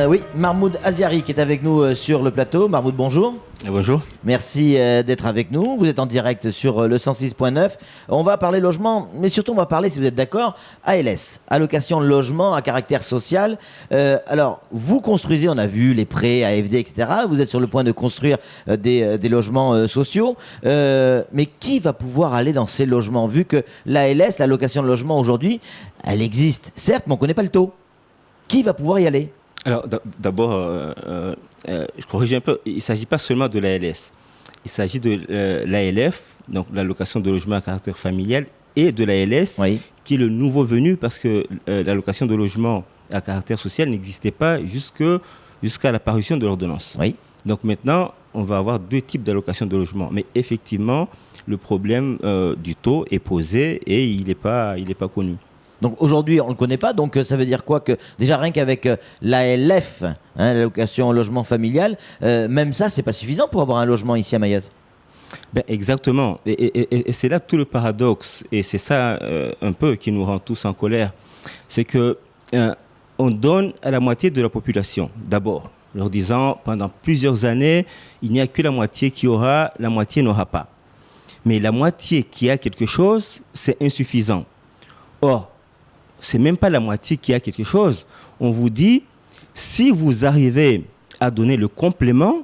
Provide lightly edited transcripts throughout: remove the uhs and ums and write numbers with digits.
Oui, Mahmoud Aziari qui est avec nous sur le plateau. Mahmoud, bonjour. Bonjour. Merci d'être avec nous. Vous êtes en direct sur le 106.9. On va parler logement, mais surtout on va parler, si vous êtes d'accord, ALS, allocation logement à caractère social. Alors, vous construisez, on a vu les prêts, AFD, etc. Vous êtes sur le point de construire des logements sociaux. Mais qui va pouvoir aller dans ces logements, vu que l'ALS, l'allocation de logement aujourd'hui, elle existe, certes, mais on ne connaît pas le taux. Qui va pouvoir y aller ? Alors d'abord, je corrige un peu, il ne s'agit pas seulement de l'ALS. Il s'agit de l'ALF, donc l'allocation de logement à caractère familial, et de l'ALS, oui, qui est le nouveau venu parce que l'allocation de logement à caractère social n'existait pas jusqu'à l'apparition de l'ordonnance. Oui. Donc maintenant, on va avoir deux types d'allocation de logement. Mais effectivement, le problème du taux est posé et il n'est pas connu. Donc aujourd'hui, on ne le connaît pas, donc ça veut dire quoi que déjà rien qu'avec l'ALF, l'allocation logement familial, même ça, c'est pas suffisant pour avoir un logement ici à Mayotte. Ben exactement, et c'est là tout le paradoxe, et c'est ça un peu qui nous rend tous en colère, c'est que on donne à la moitié de la population, d'abord, leur disant pendant plusieurs années, il n'y a que la moitié qui aura, la moitié n'aura pas. Mais la moitié qui a quelque chose, c'est insuffisant. Or, c'est même pas la moitié qui a quelque chose. On vous dit, si vous arrivez à donner le complément,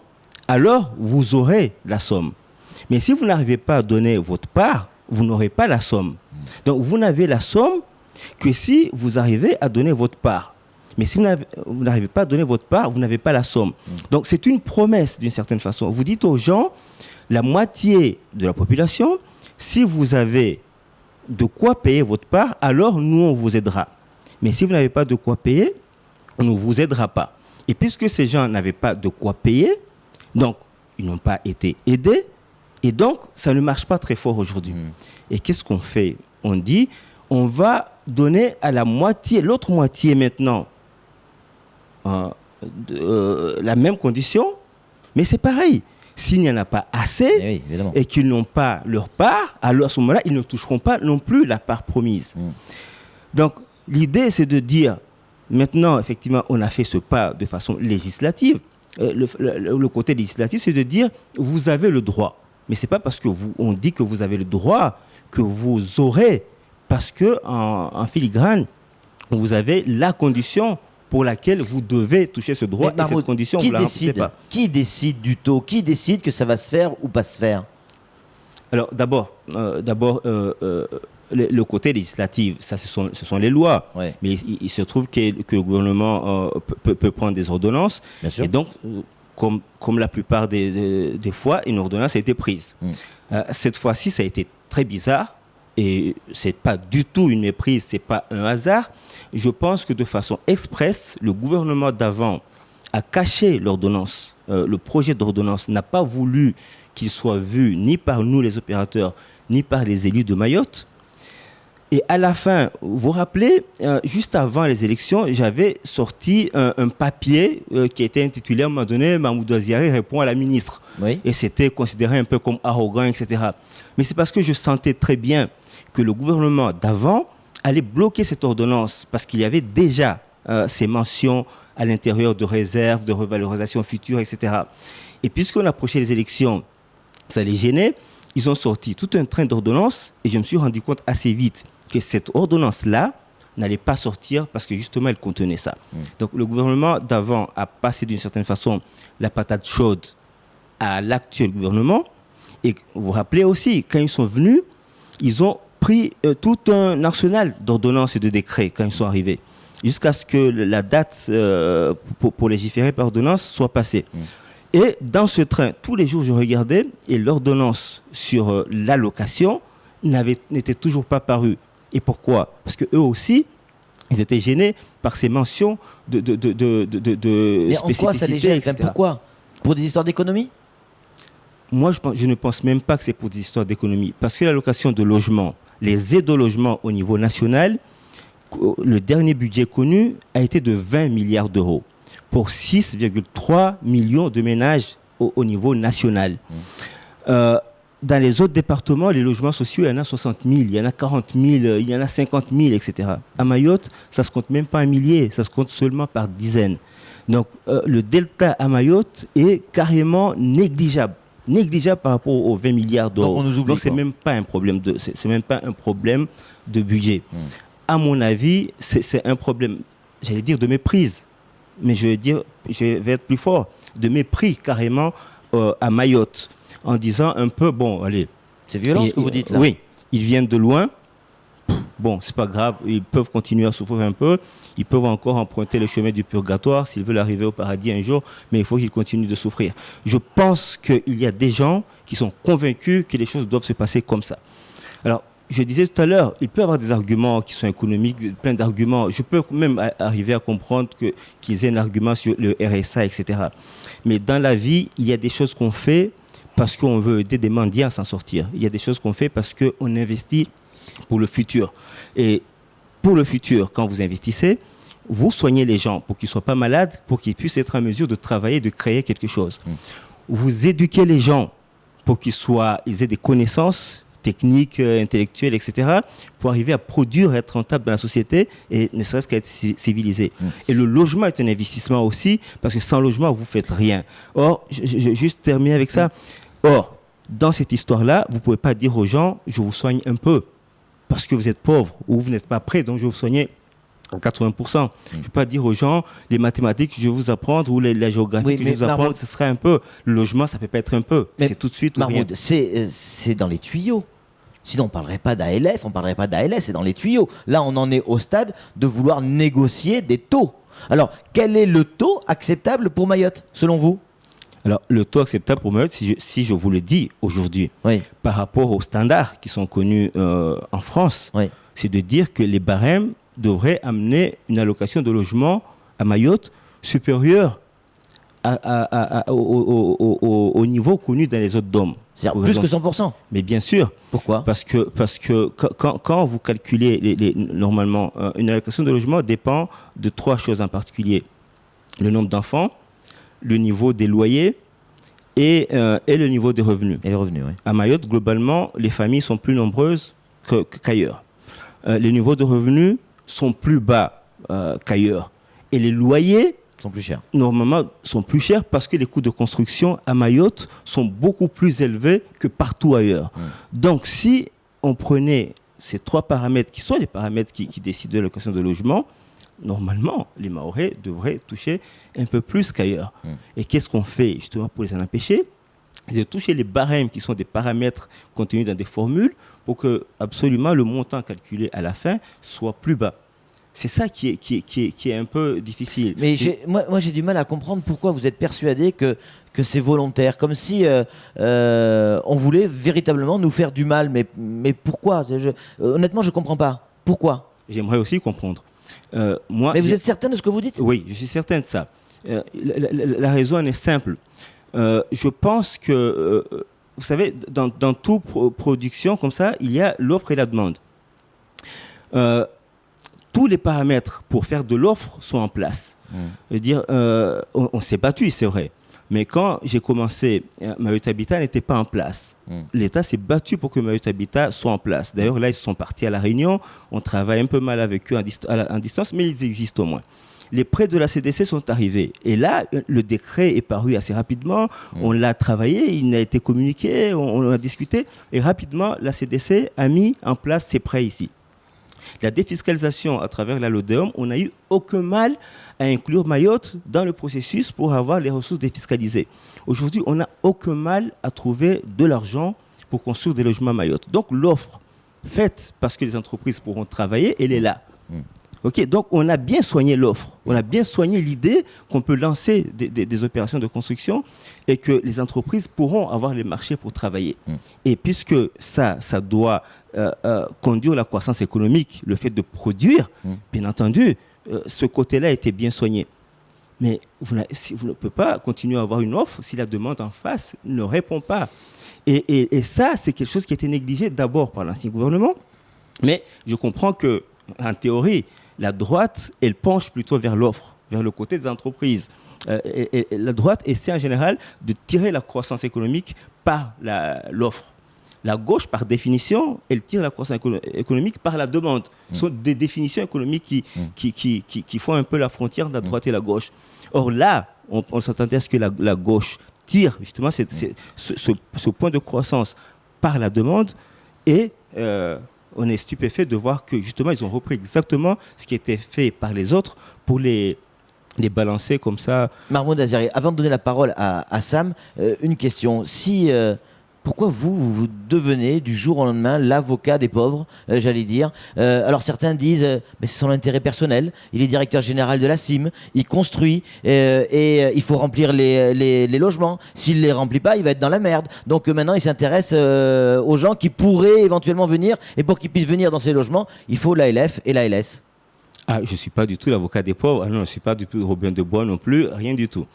alors vous aurez la somme. Mais si vous n'arrivez pas à donner votre part, vous n'aurez pas la somme. Donc vous n'avez la somme que si vous arrivez à donner votre part. Mais si vous n'arrivez pas à donner votre part, vous n'avez pas la somme. Donc c'est une promesse d'une certaine façon. Vous dites aux gens, la moitié de la population, si vous avez de quoi payer votre part, alors nous, on vous aidera. Mais si vous n'avez pas de quoi payer, on ne vous aidera pas. Et puisque ces gens n'avaient pas de quoi payer, donc ils n'ont pas été aidés, et donc ça ne marche pas très fort aujourd'hui. Et qu'est-ce qu'on fait ? On dit, on va donner à la moitié, l'autre moitié maintenant, la même condition, mais c'est pareil. S'il n'y en a pas assez et qu'ils n'ont pas leur part, alors à ce moment-là, ils ne toucheront pas non plus la part promise. Donc, l'idée, c'est de dire, maintenant, effectivement, on a fait ce pas de façon législative. Le côté législatif, c'est de dire, vous avez le droit. Mais ce n'est pas parce qu'on dit que vous avez le droit que vous aurez, parce qu'en filigrane, vous avez la condition pour laquelle vous devez toucher ce droit. Et cette condition, vous ne la remplissez pas. Qui décide du taux ? Qui décide que ça va se faire ou pas se faire ? Alors d'abord, le côté législatif, ça, ce sont les lois. Ouais. Mais il se trouve que le gouvernement peut prendre des ordonnances. Bien sûr. Et donc, comme la plupart des fois, une ordonnance a été prise. Cette fois-ci, ça a été très bizarre. Et ce n'est pas du tout une méprise, ce n'est pas un hasard. Je pense que de façon expresse, le gouvernement d'avant a caché l'ordonnance. Le projet d'ordonnance n'a pas voulu qu'il soit vu ni par nous les opérateurs, ni par les élus de Mayotte. Et à la fin, vous vous rappelez, juste avant les élections, j'avais sorti un papier qui était intitulé à un moment donné « Mahmoud Aziari répond à la ministre ». Oui. Et c'était considéré un peu comme arrogant, etc. Mais c'est parce que je sentais très bien que le gouvernement d'avant allait bloquer cette ordonnance parce qu'il y avait déjà ces mentions à l'intérieur de réserves, de revalorisation future, etc. Et puisqu'on approchait les élections, ça les gênait, ils ont sorti tout un train d'ordonnances et je me suis rendu compte assez vite que cette ordonnance-là n'allait pas sortir parce que justement elle contenait ça. Donc le gouvernement d'avant a passé d'une certaine façon la patate chaude à l'actuel gouvernement. Et vous vous rappelez aussi, quand ils sont venus, ils ont pris tout un arsenal d'ordonnances et de décrets quand ils sont arrivés, jusqu'à ce que la date pour légiférer par ordonnance soit passée. Et dans ce train, tous les jours, je regardais et l'ordonnance sur l'allocation n'était toujours pas parue. Et pourquoi ? Parce qu'eux aussi, ils étaient gênés par ces mentions de mais en quoi ça les gêne ? Pourquoi ? Pour des histoires d'économie ? Moi, je ne pense même pas que c'est pour des histoires d'économie. Parce que l'allocation de logement, les aides au logement au niveau national, le dernier budget connu a été de 20 milliards d'euros pour 6,3 millions de ménages au niveau national. Dans les autres départements, les logements sociaux, il y en a 60 000, il y en a 40 000, il y en a 50 000, etc. À Mayotte, ça ne se compte même pas en milliers, ça se compte seulement par dizaines. Donc, le delta à Mayotte est carrément négligeable par rapport aux 20 milliards d'euros. Donc, ce n'est même pas un problème de budget. À mon avis, c'est un problème, j'allais dire, de méprise. Mais je vais être plus fort, de mépris carrément à Mayotte. En disant un peu, bon, allez. C'est violent ce que vous dites là. Oui, ils viennent de loin. Bon, c'est pas grave, ils peuvent continuer à souffrir un peu. Ils peuvent encore emprunter le chemin du purgatoire s'ils veulent arriver au paradis un jour, mais il faut qu'ils continuent de souffrir. Je pense qu'il y a des gens qui sont convaincus que les choses doivent se passer comme ça. Alors, je disais tout à l'heure, il peut y avoir des arguments qui sont économiques, plein d'arguments. Je peux même arriver à comprendre qu'ils aient un argument sur le RSA, etc. Mais dans la vie, il y a des choses qu'on fait parce qu'on veut aider des mendiants à s'en sortir. Il y a des choses qu'on fait parce qu'on investit pour le futur. Et pour le futur, quand vous investissez, vous soignez les gens pour qu'ils ne soient pas malades, pour qu'ils puissent être en mesure de travailler, de créer quelque chose. Vous éduquez les gens pour qu'ils aient des connaissances techniques, intellectuelles, etc., pour arriver à produire, à être rentable dans la société et ne serait-ce qu'à être civilisé. Et le logement est un investissement aussi, parce que sans logement, vous ne faites rien. Or, je vais juste terminer avec ça. Or, dans cette histoire-là, vous ne pouvez pas dire aux gens, je vous soigne un peu, parce que vous êtes pauvre, ou vous n'êtes pas prêt, donc je vais vous soigner à 80%. Je ne peux pas dire aux gens, les mathématiques, je vais vous apprendre, ou la géographie, je vais vous apprendre, ce serait un peu. Le logement, ça ne peut pas être un peu. C'est tout de suite ou rien. C'est dans les tuyaux. Sinon, on ne parlerait pas d'ALF, on ne parlerait pas d'ALS, c'est dans les tuyaux. Là, on en est au stade de vouloir négocier des taux. Alors, quel est le taux acceptable pour Mayotte, selon vous ? Alors, le taux acceptable pour Mayotte, si je vous le dis aujourd'hui, par rapport aux standards qui sont connus en France, c'est de dire que les barèmes devraient amener une allocation de logement à Mayotte supérieure au niveau connu dans les autres DOM. C'est-à-dire plus que 100%. Mais bien sûr. Pourquoi ? Parce que quand vous calculez, normalement, une allocation de logement dépend de 3 choses en particulier. Le nombre d'enfants, le niveau des loyers et le niveau des revenus. Et les revenus, oui. À Mayotte, globalement, les familles sont plus nombreuses qu'ailleurs. Les niveaux de revenus sont plus bas qu'ailleurs. Et les loyers sont plus chers. Normalement, sont plus chers parce que les coûts de construction à Mayotte sont beaucoup plus élevés que partout ailleurs. Donc, si on prenait ces 3 paramètres qui sont les paramètres qui décident de l'allocation de logement, normalement, les Mahorais devraient toucher un peu plus qu'ailleurs. Et qu'est-ce qu'on fait justement pour les en empêcher ? C'est de toucher les barèmes qui sont des paramètres contenus dans des formules pour que absolument le montant calculé à la fin soit plus bas. C'est ça qui est un peu difficile. Mais moi, j'ai du mal à comprendre pourquoi vous êtes persuadé que c'est volontaire, comme si on voulait véritablement nous faire du mal. Mais pourquoi ? Honnêtement, je ne comprends pas. Pourquoi ? J'aimerais aussi comprendre. Mais vous êtes certain de ce que vous dites ? Oui, je suis certain de ça. La raison elle est simple. Je pense que, vous savez, dans toute production comme ça, il y a l'offre et la demande. Tous les paramètres pour faire de l'offre sont en place. Je veux dire, on s'est battu, c'est vrai. Mais quand j'ai commencé, Mayotte Habitat n'était pas en place. L'État s'est battu pour que Mayotte Habitat soit en place. D'ailleurs, là, ils sont partis à La Réunion. On travaille un peu mal avec eux en distance, mais ils existent au moins. Les prêts de la CDC sont arrivés. Et là, le décret est paru assez rapidement. On l'a travaillé, il a été communiqué, on a discuté. Et rapidement, la CDC a mis en place ces prêts ici. La défiscalisation à travers la LODEOM, on n'a eu aucun mal à inclure Mayotte dans le processus pour avoir les ressources défiscalisées. Aujourd'hui, on n'a aucun mal à trouver de l'argent pour construire des logements à Mayotte. Donc l'offre faite parce que les entreprises pourront travailler, elle est là. Okay, donc on a bien soigné l'offre, on a bien soigné l'idée qu'on peut lancer des opérations de construction et que les entreprises pourront avoir les marchés pour travailler. Et puisque ça doit conduire la croissance économique, le fait de produire, bien entendu, ce côté-là était bien soigné. Mais vous ne pouvez pas continuer à avoir une offre si la demande en face ne répond pas. Et ça, c'est quelque chose qui a été négligé d'abord par l'ancien gouvernement. Mais je comprends qu'en théorie, la droite, elle penche plutôt vers l'offre, vers le côté des entreprises. et la droite essaie en général de tirer la croissance économique par l'offre. La gauche, par définition, elle tire la croissance économique par la demande. Ce sont des définitions économiques qui font un peu la frontière de la droite et la gauche. Or là, on s'attendait à ce que la gauche tire justement ce point de croissance par la demande et on est stupéfait de voir que justement ils ont repris exactement ce qui était fait par les autres pour les balancer comme ça. Mahmoud Azari, avant de donner la parole à Sam, une question. Pourquoi vous devenez du jour au lendemain l'avocat des pauvres, j'allais dire. Alors certains disent, mais c'est son intérêt personnel, il est directeur général de la CIM, il construit et il faut remplir les logements. S'il ne les remplit pas, il va être dans la merde. Donc maintenant, il s'intéresse aux gens qui pourraient éventuellement venir, et pour qu'ils puissent venir dans ces logements, il faut l'ALF et l'ALS. Ah, je ne suis pas du tout l'avocat des pauvres, non, je ne suis pas du tout Robin de Bois non plus, rien du tout.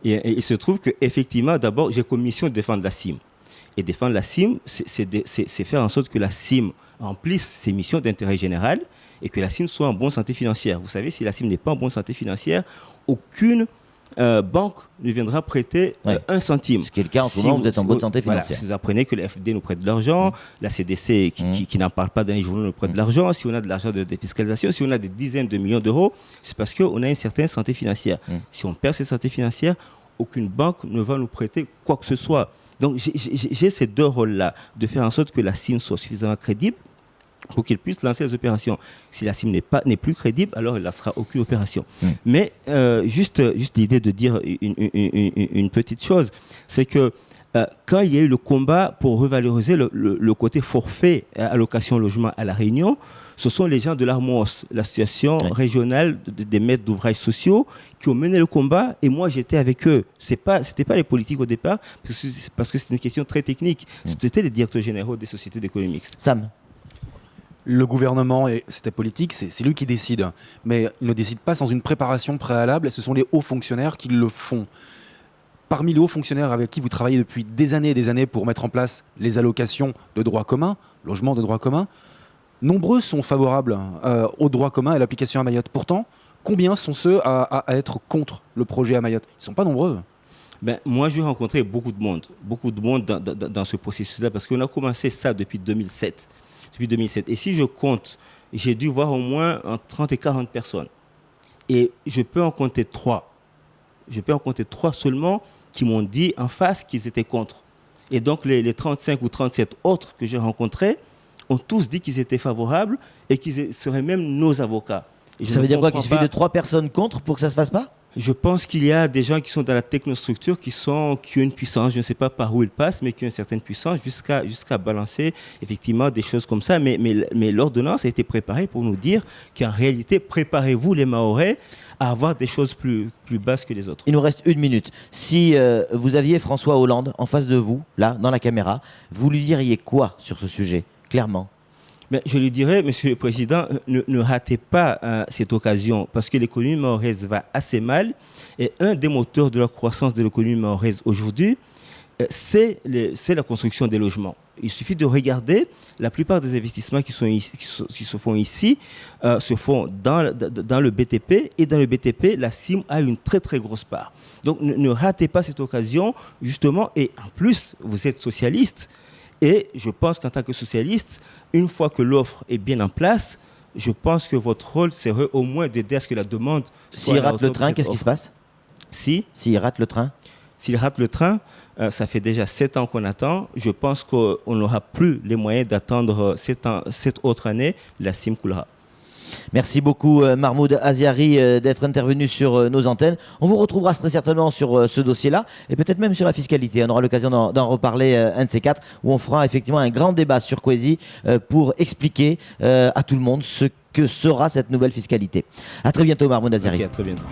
Et il se trouve qu'effectivement, d'abord, j'ai comme mission de défendre la CIM. Et défendre la CIM, c'est faire en sorte que la CIM remplisse ses missions d'intérêt général et que la CIM soit en bonne santé financière. Vous savez, si la CIM n'est pas en bonne santé financière, aucune banque ne viendra prêter un centime. Ce qui est le cas en ce moment, vous êtes en bonne santé financière. Voilà, si vous apprenez que le FD nous prête de l'argent, la CDC qui n'en parle pas dans les journaux nous prête de l'argent, si on a de l'argent de défiscalisation, si on a des dizaines de millions d'euros, c'est parce qu'on a une certaine santé financière. Si on perd cette santé financière, aucune banque ne va nous prêter quoi que ce soit. Donc j'ai ces deux rôles-là, de faire en sorte que la CIM soit suffisamment crédible pour qu'il puisse lancer les opérations. Si la CIM n'est plus crédible, alors elle ne lancera aucune opération. Mais juste l'idée de dire une petite chose, c'est que quand il y a eu le combat pour revaloriser le côté forfait allocation logement à La Réunion, ce sont les gens de l'ARMOS, l'association régionale des maîtres d'ouvrages sociaux, qui ont mené le combat, et moi j'étais avec eux. C'était pas les politiques au départ, parce que c'est une question très technique. C'était les directeurs généraux des sociétés d'économie mixte. Sam. Le gouvernement, c'était politique, c'est lui qui décide. Mais il ne décide pas sans une préparation préalable, et ce sont les hauts fonctionnaires qui le font. Parmi les hauts fonctionnaires avec qui vous travaillez depuis des années pour mettre en place les allocations de droit commun, logement de droit commun, nombreux sont favorables au droit commun et à l'application à Mayotte. Pourtant, combien sont ceux à être contre le projet à Mayotte? Ils ne sont pas nombreux. Moi, j'ai rencontré beaucoup de monde dans ce processus-là, parce qu'on a commencé ça depuis 2007. Et si je compte, j'ai dû voir au moins entre 30 et 40 personnes. Et je peux en compter 3. Je peux en compter 3 seulement qui m'ont dit en face qu'ils étaient contre. Et donc, les 35 ou 37 autres que j'ai rencontrés ont tous dit qu'ils étaient favorables et qu'ils seraient même nos avocats. Ça veut dire quoi, qu'il suffit de 3 personnes contre pour que ça ne se fasse pas? Je pense qu'il y a des gens qui sont dans la technostructure qui ont une puissance, je ne sais pas par où ils passent, mais qui ont une certaine puissance jusqu'à balancer effectivement des choses comme ça. Mais l'ordonnance a été préparée pour nous dire qu'en réalité, préparez-vous les Mahorais à avoir des choses plus basses que les autres. Il nous reste 1 minute. Si vous aviez François Hollande en face de vous, là, dans la caméra, vous lui diriez quoi sur ce sujet, clairement? Mais je lui dirais, Monsieur le Président, ne ratez pas cette occasion, parce que l'économie mahoraise va assez mal. Et un des moteurs de la croissance de l'économie mahoraise aujourd'hui, c'est la construction des logements. Il suffit de regarder, la plupart des investissements qui se font ici se font dans le BTP. Et dans le BTP, la CIM a une très très grosse part. Donc ne ratez pas cette occasion, justement. Et en plus, vous êtes socialiste. Et je pense qu'en tant que socialiste, une fois que l'offre est bien en place, je pense que votre rôle serait au moins d'aider à ce que la demande... S'il rate le train, qu'est-ce qui se passe? S'il rate le train? S'il rate le train, ça fait déjà 7 ans qu'on attend. Je pense qu'on n'aura plus les moyens d'attendre cette autre année. La CIM coulera. Merci beaucoup Mahmoud Aziari d'être intervenu sur nos antennes. On vous retrouvera très certainement sur ce dossier-là et peut-être même sur la fiscalité. On aura l'occasion d'en reparler un de ces 4 où on fera effectivement un grand débat sur Kwesi pour expliquer à tout le monde ce que sera cette nouvelle fiscalité. À très bientôt Mahmoud Aziari. Okay, à très bientôt.